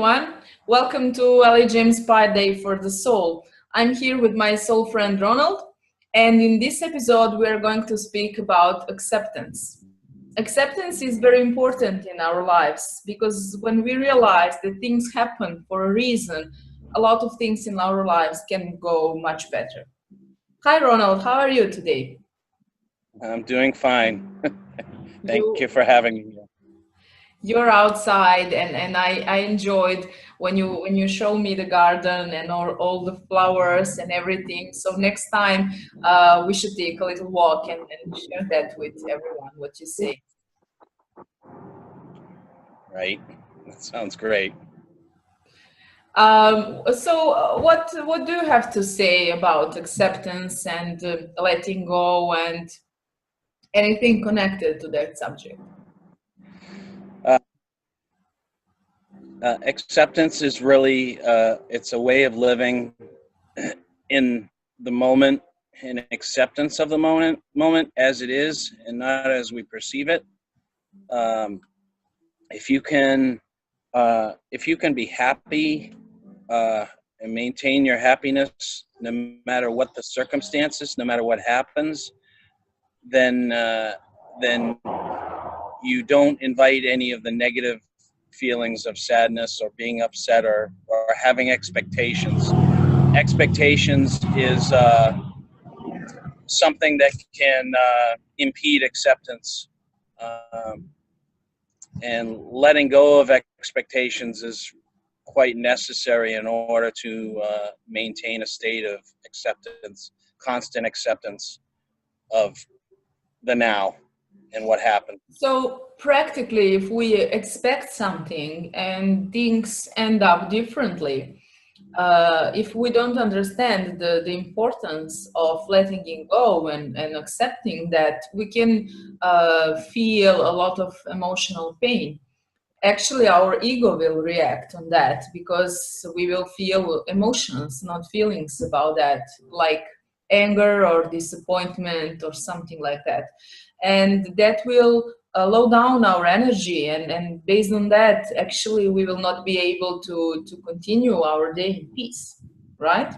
everyone. Welcome to LHM Inspired Day for the Soul. I'm here with my soul friend Ronald, and in this episode we are going to speak about acceptance. Acceptance is very important in our lives because when we realize that things happen for a reason, a lot of things in our lives can go much better. Hi Ronald, how are you today? I'm doing fine. Thank you for having me. You're outside, and I enjoyed when you show me the garden and all the flowers and everything. So next time we should take a little walk and share that with everyone, what you say. Right? That sounds great. What do you have to say about acceptance and letting go and anything connected to that subject? Acceptance is really, it's a way of living in the moment, in acceptance of the moment as it is and not as we perceive it. If you can be happy and maintain your happiness no matter what the circumstances, no matter what happens, then you don't invite any of the negative feelings of sadness or being upset or having expectations. Expectations is something that can impede acceptance. And letting go of expectations is quite necessary in order to maintain a state of acceptance, constant acceptance of the now and what happened. So practically, if we expect something and things end up differently, if we don't understand the importance of letting it go and accepting that, we can feel a lot of emotional pain. Actually, our ego will react on that because we will feel emotions, not feelings about that, like anger or disappointment or something like that. And that will low down our energy. And based on that, actually, we will not be able to continue our day in peace, right?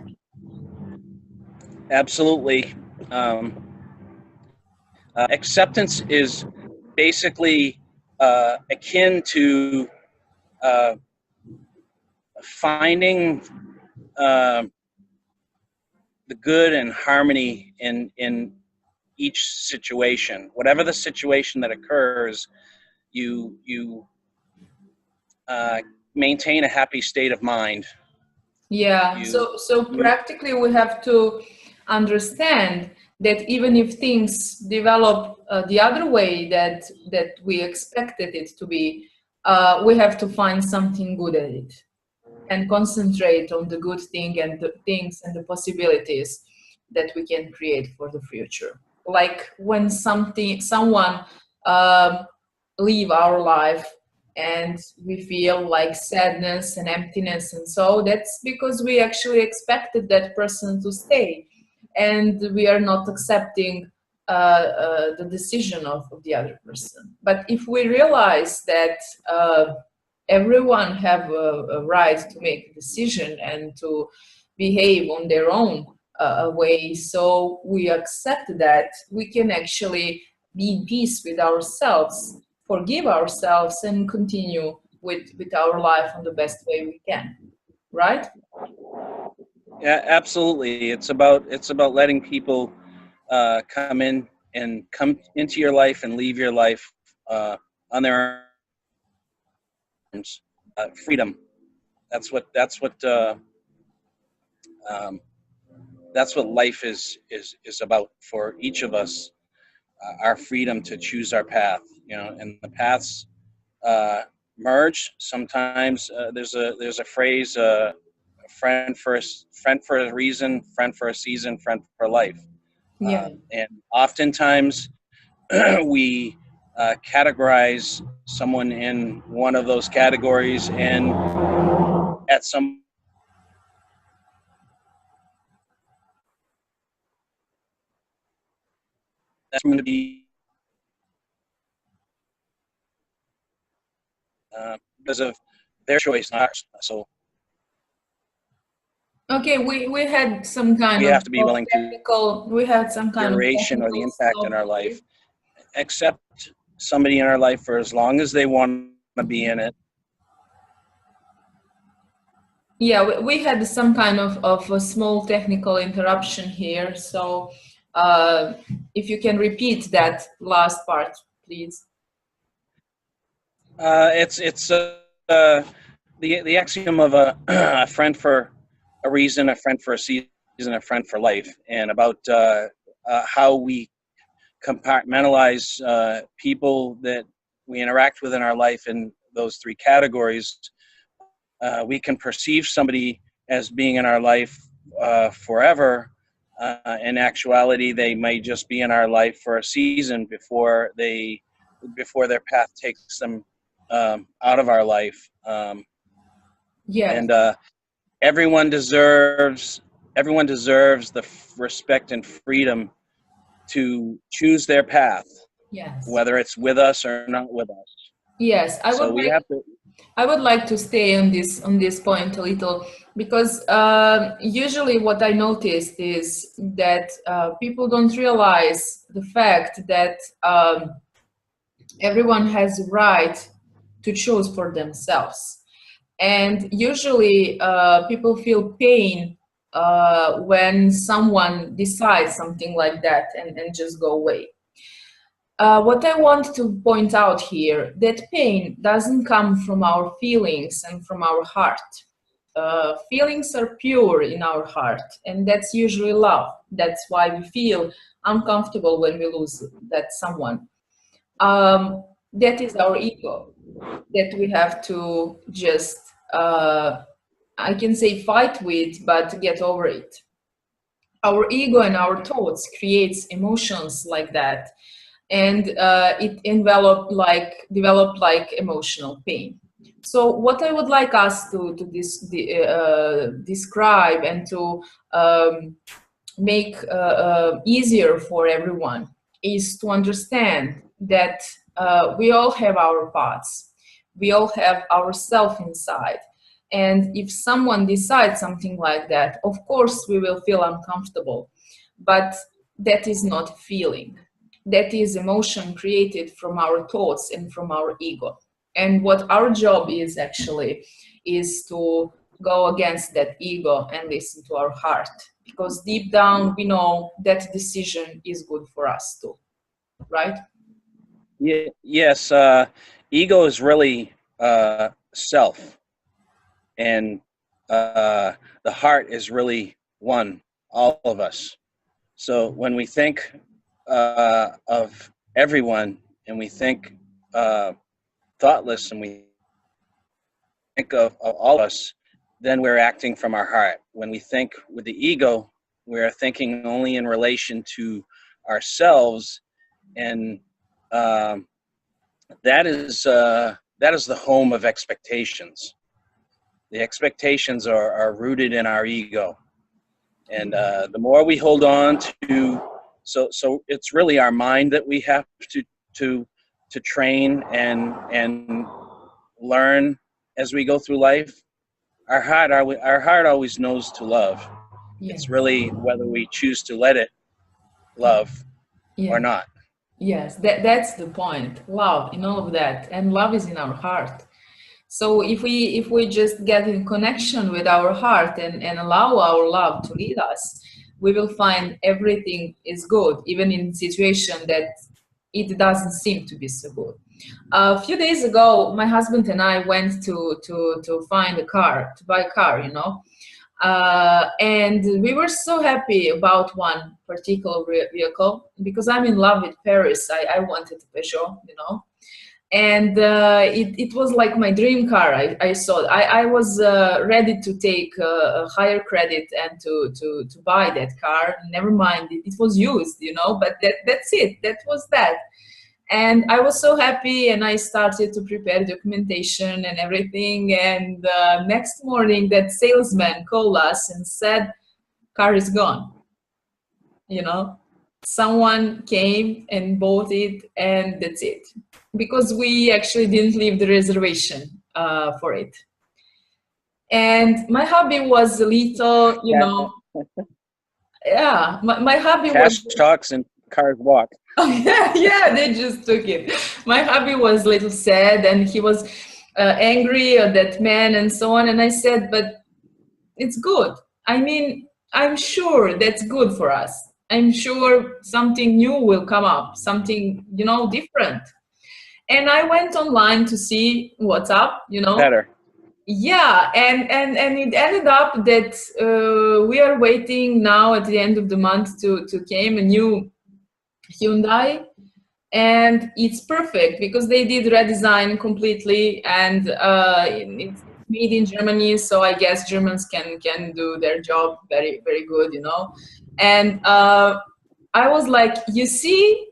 Absolutely. Acceptance is basically akin to uh, finding uh, the good and harmony in each situation. Whatever the situation that occurs, you maintain a happy state of mind. Yeah, You so you practically we have to understand that even if things develop the other way that we expected it to be, we have to find something good at it and concentrate on the good thing and the things and the possibilities that we can create for the future. Like when someone um, leave our life and we feel like sadness and emptiness, and so that's because we actually expected that person to stay and we are not accepting the decision of the other person. But if we realize that everyone have a right to make a decision and to behave on their own way, so we accept that, we can actually be in peace with ourselves, forgive ourselves, and continue with our life in the best way we can, right? Yeah, absolutely. It's about letting people come in and come into your life and leave your life on their terms. Freedom. That's what um, that's what life is about for each of us. Our freedom to choose our path. And the paths uh, merge. Sometimes there's a phrase: friend for a reason, friend for a season, friend for life. Yeah. And oftentimes we categorize someone in one of those categories, and at some that's going to be because of their choice, not ours. So Okay, we had some kind we of have to be willing to technical, we had some kind of duration or the technical impact in stop our here. life. Accept somebody in our life for as long as they want to be in it. Yeah, we had some kind of a small technical interruption here. So if you can repeat that last part, please. It's the axiom of a friend for a reason, a friend for a season, a friend for life, and about how we compartmentalize people that we interact with in our life in those three categories. We can perceive somebody as being in our life forever. In actuality, they may just be in our life for a season before their path takes them out of our life. Yes, And everyone deserves the respect and freedom to choose their path, yes, whether it's with us or not with us. yes. So we have to. I would like to stay on this point a little, because usually what I noticed is that people don't realize the fact that everyone has a right to choose for themselves. And usually people feel pain when someone decides something like that and just go away. What I want to point out here, that pain doesn't come from our feelings and from our heart. Feelings are pure in our heart, and that's usually love. That's why we feel uncomfortable when we lose that someone. That is our ego that we have to just, I can say, fight with, but get over it. Our ego and our thoughts creates emotions like that, and it developed like emotional pain. So what I would like us to describe and to make easier for everyone is to understand that we all have our paths, we all have ourself inside, and if someone decides something like that, of course we will feel uncomfortable, but that is not a feeling, that is emotion created from our thoughts and from our ego. And what our job is actually is to go against that ego and listen to our heart, because deep down we know that decision is good for us too, right? Yeah, yes, ego is really self, and the heart is really one, all of us. So when we think of everyone, and we think thoughtless, and we think of all of us, then we're acting from our heart. When we think with the ego, we're thinking only in relation to ourselves, and um, that is the home of expectations. The expectations are rooted in our ego, and the more we hold on to, so it's really our mind that we have to to train and learn as we go through life. Our heart always knows to love. Yeah, It's really whether we choose to let it love or yeah. not. Yes, that's the point. Love in all of that, and love is in our heart. So if we just get in connection with our heart and allow our love to lead us, we will find everything is good, even in situation that it doesn't seem to be so good. A few days ago, my husband and I went to find a car, to buy a car, and we were so happy about one particular vehicle because I'm in love with Paris. I wanted a Peugeot. And it was like my dream car. I saw. I was ready to take a higher credit and to buy that car. Never mind, it was used. But that's it. That was that. And I was so happy, and I started to prepare documentation and everything. And next morning, that salesman called us and said, "Car is gone." You know, someone came and bought it, and that's it. Because we actually didn't leave the reservation for it. And my hobby was a little, you Cash, know, yeah, my hobby was, cash talks and cars walk. oh, yeah, yeah, they just took it. My hubby was a little sad, and he was angry at that man and so on. And I said, but it's good. I mean, I'm sure that's good for us. I'm sure something new will come up, something, you know, different. And I went online to see what's up, you know. Better. Yeah, and it ended up that we are waiting now at the end of the month to came a new Hyundai, and it's perfect because they did redesign completely, and it's made in Germany, so I guess Germans can do their job very very good, you know. And I was like, you see,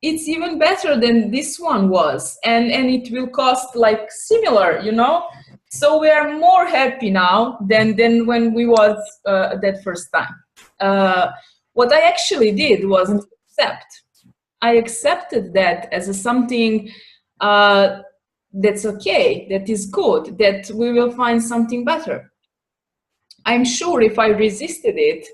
it's even better than this one was, and it will cost like similar, you know. So we are more happy now than when we was that first time. What I actually did was to accept. I accepted that as a something that's okay, that is good, that we will find something better. I'm sure if I resisted it,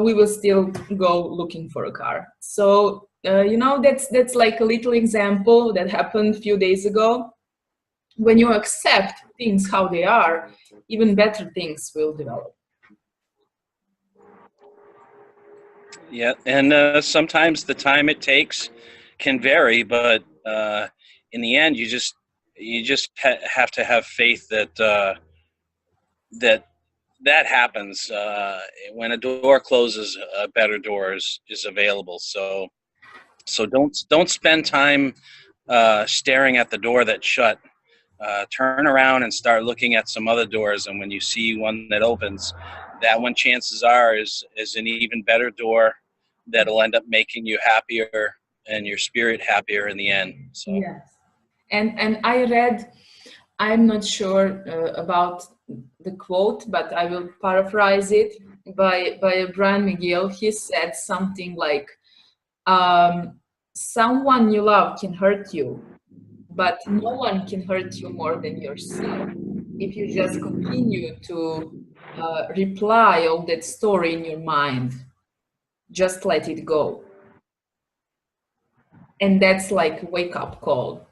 we will still go looking for a car. So you know, that's like a little example that happened a few days ago. When you accept things how they are, even better things will develop. Yeah, and sometimes the time it takes can vary, but in the end, you just have to have faith that that that happens. When a door closes, a better door is available. So don't spend time staring at the door that's shut. Turn around and start looking at some other doors, and when you see one that opens, that one chances are is an even better door that'll end up making you happier and your spirit happier in the end. So Yes. And I read, I'm not sure about the quote, but I will paraphrase it by Brian McGill. He said something like, someone you love can hurt you, but no one can hurt you more than yourself. If you just continue to reply all that story in your mind, just let it go. And that's like a wake up call,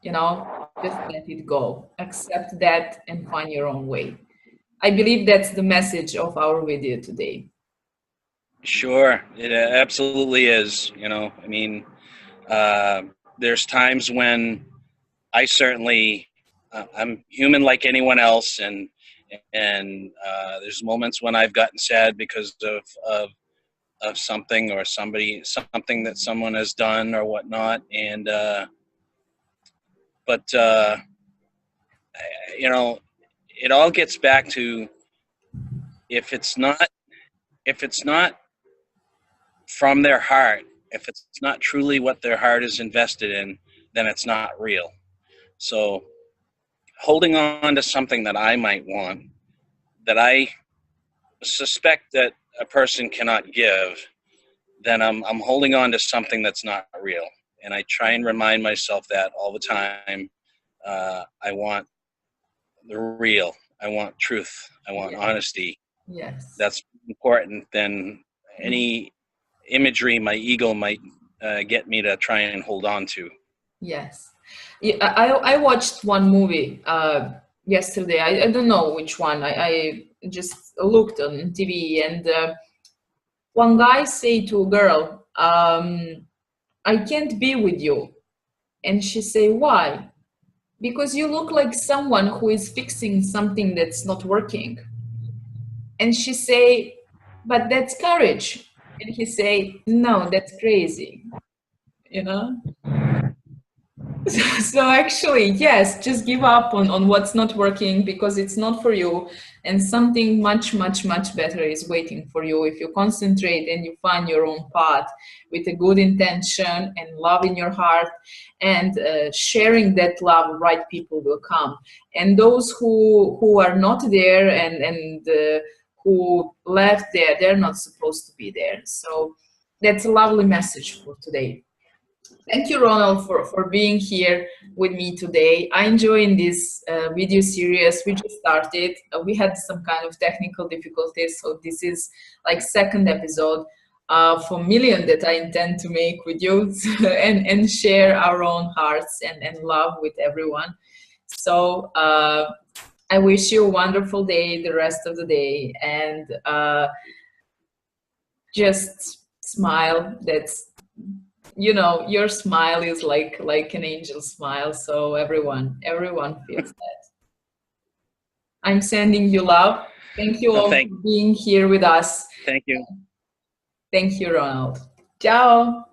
you know, just let it go. Accept that and find your own way. I believe that's the message of our video today. sure, it absolutely is. You know, I mean, uh, there's times when I certainly I'm human like anyone else, and there's moments when I've gotten sad because of something or something that someone has done or whatnot, and but you know, it all gets back to if it's not if it's not from their heart, if it's not truly what their heart is invested in, then it's not real. So holding on to something that I might want, that I suspect that a person cannot give, then I'm holding on to something that's not real. And I try and remind myself that all the time. I want the real. I want truth. I want Yes. honesty. Yes. That's important than any imagery my ego might get me to try and hold on to. Yes. Yeah, I watched one movie yesterday. I don't know which one. I just looked on TV, and one guy say to a girl, I can't be with you. And she say, why? Because you look like someone who is fixing something that's not working. And she say, but that's courage. And he say, no, that's crazy, you know? So actually, yes, just give up on what's not working because it's not for you, and something much, much, much better is waiting for you if you concentrate and you find your own path with a good intention and love in your heart, and sharing that love, right people will come. And those who are not there and who left there, they're not supposed to be there. So that's a lovely message for today. Thank you, Ronald, for being here with me today. I enjoyed this video series. We just started. We had some kind of technical difficulties, so this is like second episode for million that I intend to make with you and share our own hearts and love with everyone. So I wish you a wonderful day, the rest of the day, and just smile. That's, you know, your smile is like an angel smile, so everyone feels that. I'm sending you love. Thank you all for being here with us. Thank you. Thank you, Ronald. Ciao.